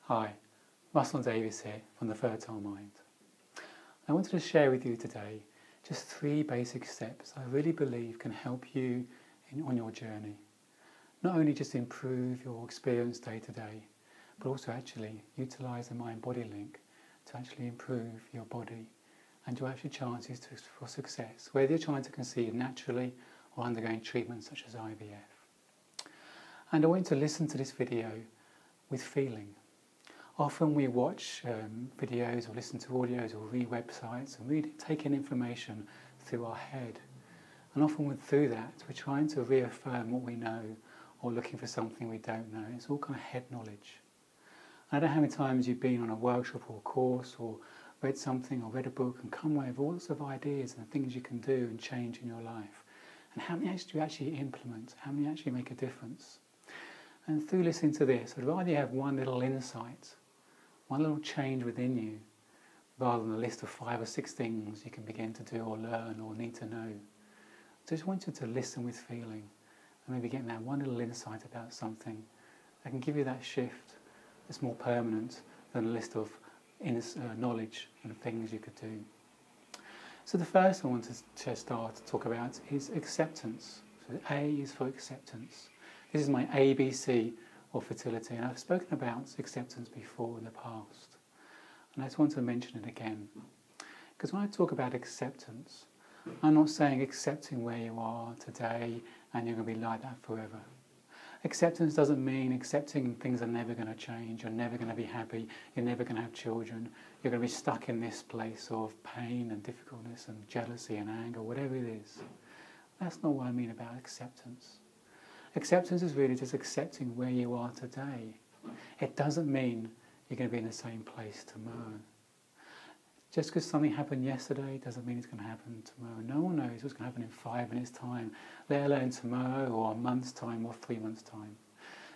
Hi, Russell Davis here from The Fertile Mind. I wanted to share with you today just 3 basic steps I really believe can help you on your journey. Not only just improve your experience day to day, but also actually utilise the mind-body link to actually improve your body and your actual chances for success, whether you're trying to conceive naturally or undergoing treatment such as IVF. And I want you to listen to this video with feeling. Often we watch videos or listen to audios or read websites and take in information through our head. And often through that we're trying to reaffirm what we know or looking for something we don't know. It's all kind of head knowledge. And I don't know how many times you've been on a workshop or a course or read something or read a book and come away with all sorts of ideas and things you can do and change in your life. And how many do you actually implement? How many actually make a difference? And through listening to this, I'd rather you have one little insight, one little change within you, rather than a list of 5 or 6 things you can begin to do or learn or need to know. So I just want you to listen with feeling and maybe get that one little insight about something that can give you that shift that's more permanent than a list of knowledge and things you could do. So the first I want to start to talk about is acceptance. So A is for acceptance. This is my ABC of fertility, and I've spoken about acceptance before in the past. And I just want to mention it again. Because when I talk about acceptance, I'm not saying accepting where you are today and you're going to be like that forever. Acceptance doesn't mean accepting things are never going to change, you're never going to be happy, you're never going to have children, you're going to be stuck in this place of pain and difficultness and jealousy and anger, whatever it is. That's not what I mean about acceptance. Acceptance is really just accepting where you are today. It doesn't mean you're going to be in the same place tomorrow. Just because something happened yesterday doesn't mean it's going to happen tomorrow. No one knows what's going to happen in 5 minutes' time, let alone tomorrow or a month's time or 3 months' time.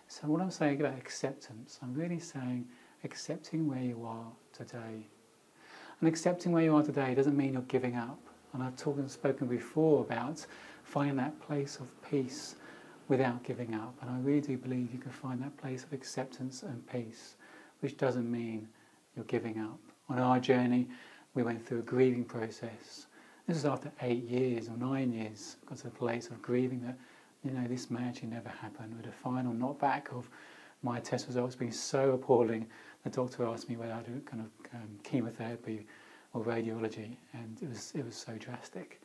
So what I'm saying about acceptance, I'm really saying accepting where you are today. And accepting where you are today doesn't mean you're giving up. And I've spoken before about finding that place of peace without giving up. And I really do believe you can find that place of acceptance and peace, which doesn't mean you're giving up. On our journey, we went through a grieving process. This was after 8 years or 9 years. Got to a place of grieving that, this may actually never happen. With a final knockback of my test results being so appalling, the doctor asked me whether I do kind of chemotherapy or radiology, and it was so drastic.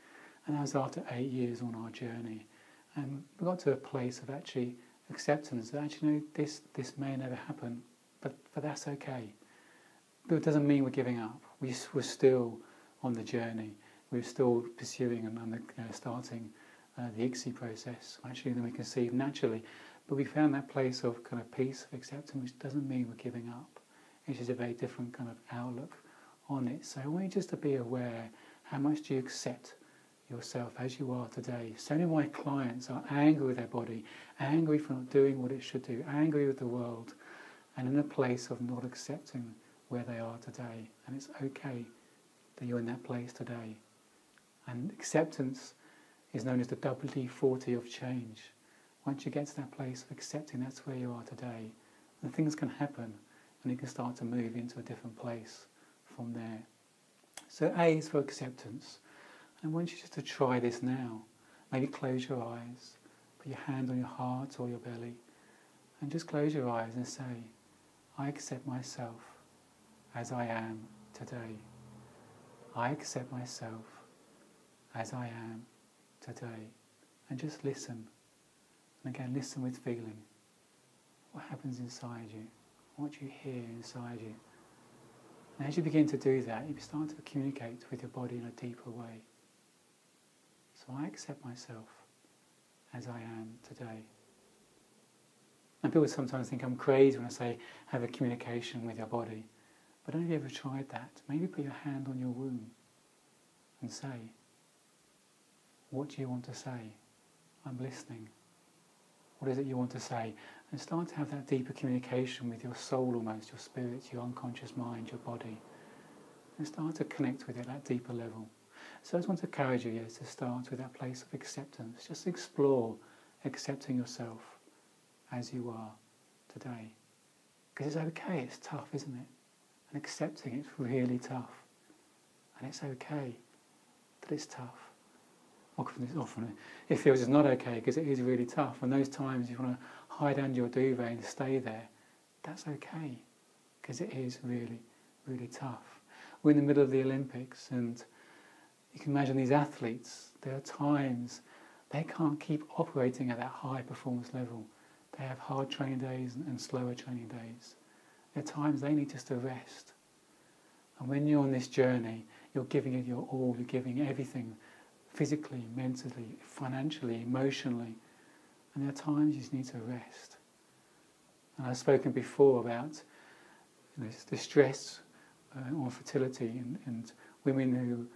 And that was after 8 years on our journey. And we got to a place of actually acceptance that actually, this may never happen, but that's okay. But it doesn't mean we're giving up. We're still on the journey. We're still pursuing and starting the ICSI process. Actually, then we conceive naturally. But we found that place of kind of peace, of acceptance, which doesn't mean we're giving up. It's just a very different kind of outlook on it. So I want you just to be aware, how much do you accept yourself as you are today? So many of my clients are angry with their body, angry for not doing what it should do, angry with the world, and in a place of not accepting where they are today. And it's okay that you're in that place today. And acceptance is known as the WD-40 of change. Once you get to that place of accepting that's where you are today, then things can happen and you can start to move into a different place from there. So A is for acceptance. I want you just to try this now. Maybe close your eyes, put your hand on your heart or your belly, and just close your eyes and say, I accept myself as I am today. I accept myself as I am today. And just listen. And again, listen with feeling. What happens inside you? What do you hear inside you? And as you begin to do that, you start to communicate with your body in a deeper way. So I accept myself as I am today. And people sometimes think I'm crazy when I say have a communication with your body. But have you ever tried that? Maybe put your hand on your womb and say, what do you want to say? I'm listening. What is it you want to say? And start to have that deeper communication with your soul almost, your spirit, your unconscious mind, your body. And start to connect with it at that deeper level. So I just want to encourage you to start with that place of acceptance. Just explore accepting yourself as you are today. Because it's okay, it's tough, isn't it? And accepting it's really tough. And it's okay that it's tough. Often it feels it's not okay because it is really tough. And those times you want to hide under your duvet and stay there, that's okay because it is really, really tough. We're in the middle of the Olympics, and you can imagine these athletes, there are times they can't keep operating at that high performance level. They have hard training days and slower training days. There are times they need just to rest. And when you're on this journey, you're giving it your all, you're giving everything, physically, mentally, financially, emotionally. And there are times you just need to rest. And I've spoken before about the stress on fertility and women who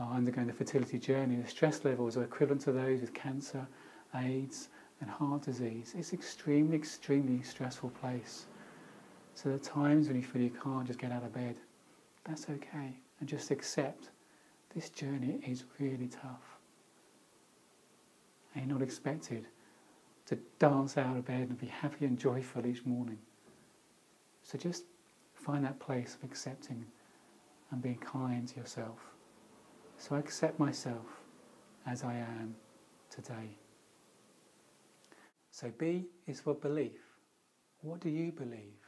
are undergoing the fertility journey. The stress levels are equivalent to those with cancer, AIDS and heart disease. It's extremely, extremely stressful place. So there are times when you feel you can't just get out of bed. That's okay. And just accept this journey is really tough. And you're not expected to dance out of bed and be happy and joyful each morning. So just find that place of accepting and being kind to yourself. So I accept myself as I am today. So B is for belief. What do you believe?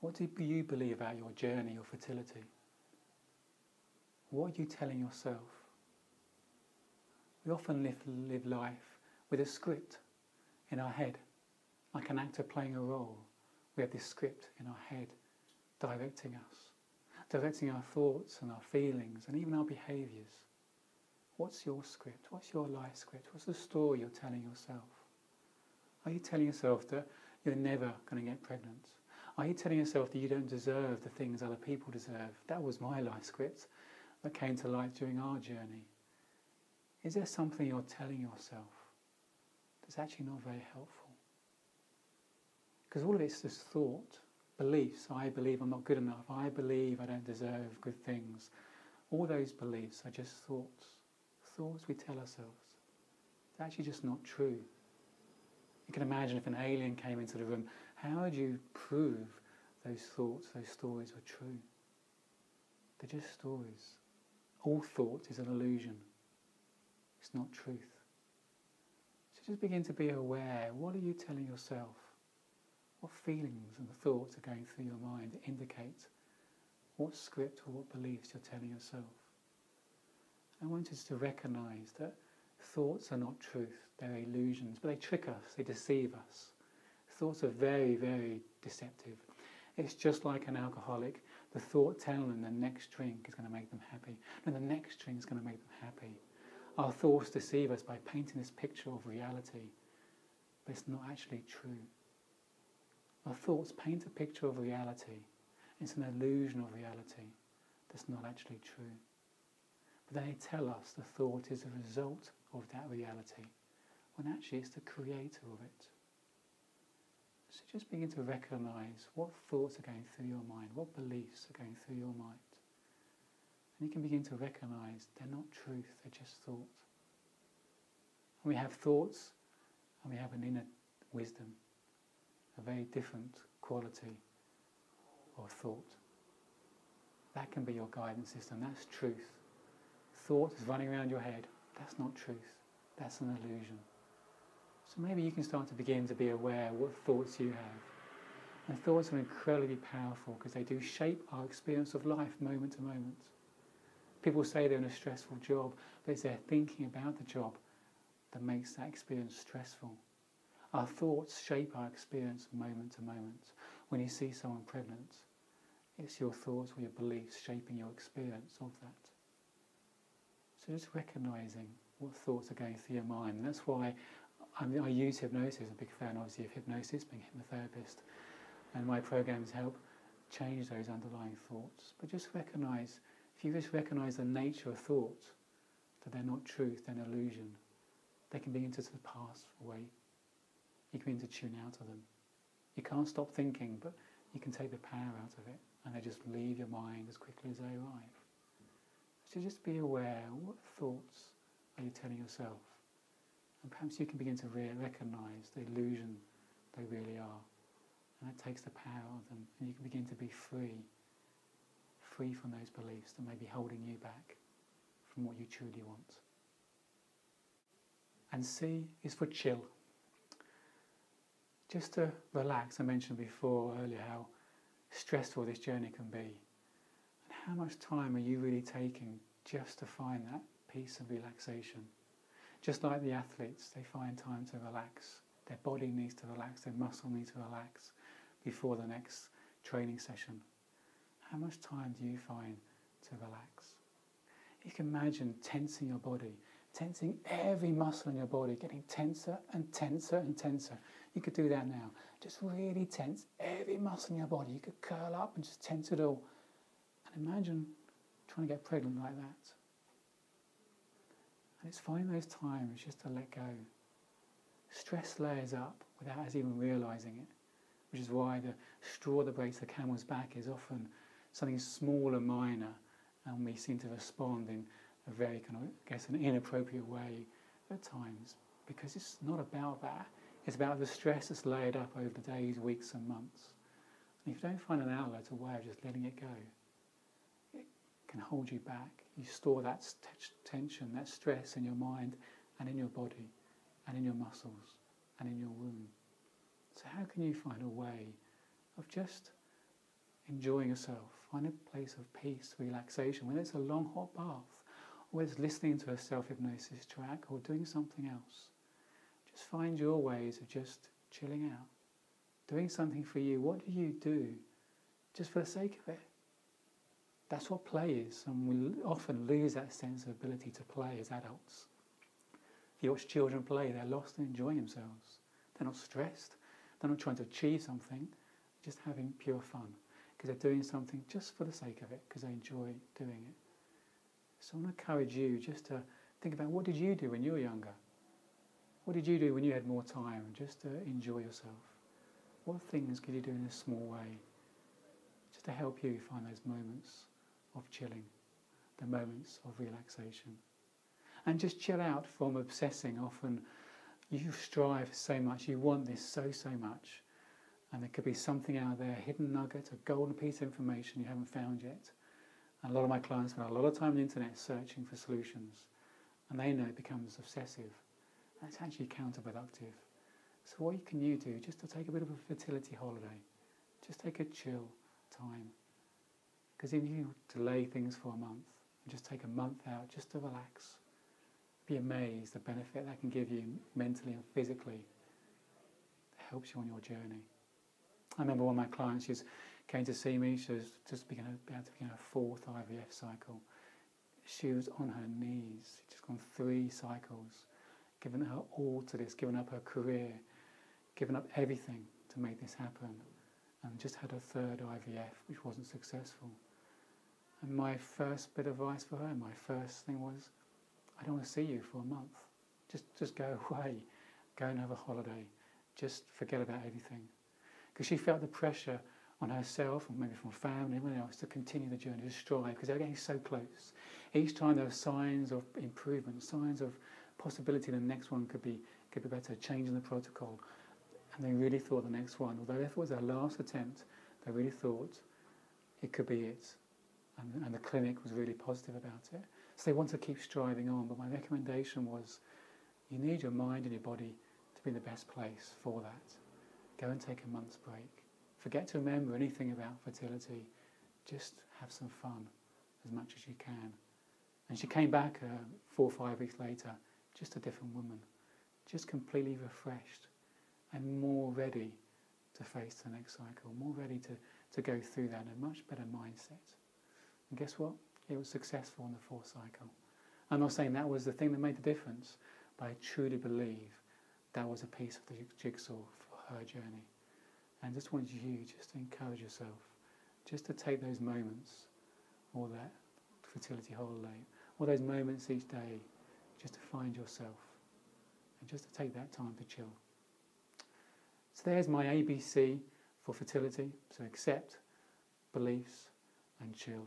What do you believe about your journey or fertility? What are you telling yourself? We often live life with a script in our head, like an actor playing a role. We have this script in our head directing us, directing our thoughts and our feelings and even our behaviours. What's your script? What's your life script? What's the story you're telling yourself? Are you telling yourself that you're never going to get pregnant? Are you telling yourself that you don't deserve the things other people deserve? That was my life script that came to light during our journey. Is there something you're telling yourself that's actually not very helpful? Because all of it's just thought, beliefs. I believe I'm not good enough. I believe I don't deserve good things. All those beliefs are just thoughts. Thoughts we tell ourselves. It's actually just not true. You can imagine if an alien came into the room, how would you prove those thoughts, those stories were true? They're just stories. All thought is an illusion. It's not truth. So just begin to be aware. What are you telling yourself? What feelings and thoughts are going through your mind that indicate what script or what beliefs you're telling yourself? I want us to recognise that thoughts are not truth. They're illusions, but they trick us, they deceive us. Thoughts are very, very deceptive. It's just like an alcoholic. The thought telling them the next drink is going to make them happy. No, the next drink is going to make them happy. Our thoughts deceive us by painting this picture of reality, but it's not actually true. Our thoughts paint a picture of reality. It's an illusion of reality that's not actually true. But they tell us the thought is a result of that reality, when actually it's the creator of it. So just begin to recognise what thoughts are going through your mind, what beliefs are going through your mind. And you can begin to recognise they're not truth, they're just thought. And we have thoughts and we have an inner wisdom, a very different quality of thought. That can be your guidance system, that's truth. Thought is running around your head, that's not truth, that's an illusion. So maybe you can start to begin to be aware what thoughts you have. And thoughts are incredibly powerful because they do shape our experience of life moment to moment. People say they're in a stressful job, but it's their thinking about the job that makes that experience stressful. Our thoughts shape our experience moment to moment. When you see someone pregnant, it's your thoughts or your beliefs shaping your experience of that. So just recognising what thoughts are going through your mind. And that's why I use hypnosis. I'm a big fan, obviously, of hypnosis, being a hypnotherapist. And my programs help change those underlying thoughts. But just recognise, if you just recognise the nature of thoughts, that they're not truth, they're an illusion, they can begin to pass away. You can begin to tune out of them. You can't stop thinking, but you can take the power out of it, and they just leave your mind as quickly as they arrive. So just be aware, what thoughts are you telling yourself? And perhaps you can begin to recognise the illusion they really are. And that takes the power of them, and you can begin to be free from those beliefs that may be holding you back from what you truly want. And C is for chill. Just to relax. I mentioned earlier how stressful this journey can be. And how much time are you really taking just to find that peace and relaxation? Just like the athletes, they find time to relax. Their body needs to relax, their muscle needs to relax before the next training session. How much time do you find to relax? You can imagine tensing your body, tensing every muscle in your body, getting tenser and tenser and tenser. You could do that now. Just really tense every muscle in your body. You could curl up and just tense it all. And imagine trying to get pregnant like that. And it's finding those times just to let go. Stress layers up without us even realising it, which is why the straw that breaks the camel's back is often something small and minor, and we seem to respond in a very an inappropriate way at times, because it's not about that. It's about the stress that's layered up over the days, weeks and months. And if you don't find an outlet, a way of just letting it go, it can hold you back. You store that tension, that stress in your mind and in your body and in your muscles and in your womb. So how can you find a way of just enjoying yourself, find a place of peace, relaxation, whether it's a long hot bath, or whether it's listening to a self-hypnosis track or doing something else. Just find your ways of just chilling out, doing something for you. What do you do just for the sake of it? That's what play is, and we often lose that sense of ability to play as adults. If you watch children play, they're lost and enjoying themselves. They're not stressed, they're not trying to achieve something, just having pure fun. Because they're doing something just for the sake of it, because they enjoy doing it. So I want to encourage you just to think about, what did you do when you were younger? What did you do when you had more time, just to enjoy yourself? What things could you do in a small way, just to help you find those moments of chilling, the moments of relaxation? And just chill out from obsessing. Often you strive so much, you want this so much. And there could be something out there, a hidden nugget, a golden piece of information you haven't found yet. And a lot of my clients spend a lot of time on the internet searching for solutions. And they know it becomes obsessive. And it's actually counterproductive. So what can you do just to take a bit of a fertility holiday? Just take a chill time. Because if you delay things for a month, and just take a month out just to relax, be amazed the benefit that can give you mentally and physically. It helps you on your journey. I remember one of my clients, she came to see me, she was just about to begin her 4th IVF cycle. She was on her knees, she'd just gone 3 cycles, given her all to this, given up her career, given up everything to make this happen, and just had her 3rd IVF, which wasn't successful. And my first bit of advice for her, my first thing was, I don't want to see you for a month. Just go away, go and have a holiday, just forget about everything. Because she felt the pressure on herself, or maybe from family, everyone else, to continue the journey, to strive, because they were getting so close. Each time there were signs of improvement, signs of possibility the next one could be better, changing the protocol. And they really thought the next one, although it was their last attempt, they really thought it could be it. And the clinic was really positive about it. So they want to keep striving on, but my recommendation was, you need your mind and your body to be in the best place for that. Go and take a month's break. Forget to remember anything about fertility. Just have some fun as much as you can. And she came back 4 or 5 weeks later, just a different woman, just completely refreshed and more ready to face the next cycle, more ready to go through that in a much better mindset. And guess what? It was successful in the 4th cycle. I'm not saying that was the thing that made the difference, but I truly believe that was a piece of the jigsaw for her journey. And just wanted you just to encourage yourself, just to take those moments, or that fertility holiday, or those moments each day, just to find yourself, and just to take that time to chill. So there's my ABC for fertility. So accept, beliefs, and chill.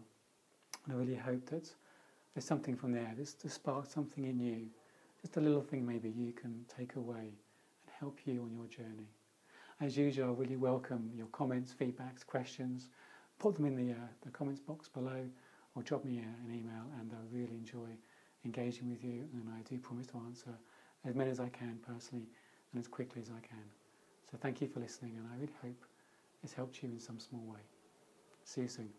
And I really hope that there's something from there, just to spark something in you, just a little thing maybe you can take away and help you on your journey. As usual, I really welcome your comments, feedbacks, questions. Put them in the comments box below, or drop me an email, and I really enjoy engaging with you, and I do promise to answer as many as I can personally and as quickly as I can. So thank you for listening, and I really hope it's helped you in some small way. See you soon.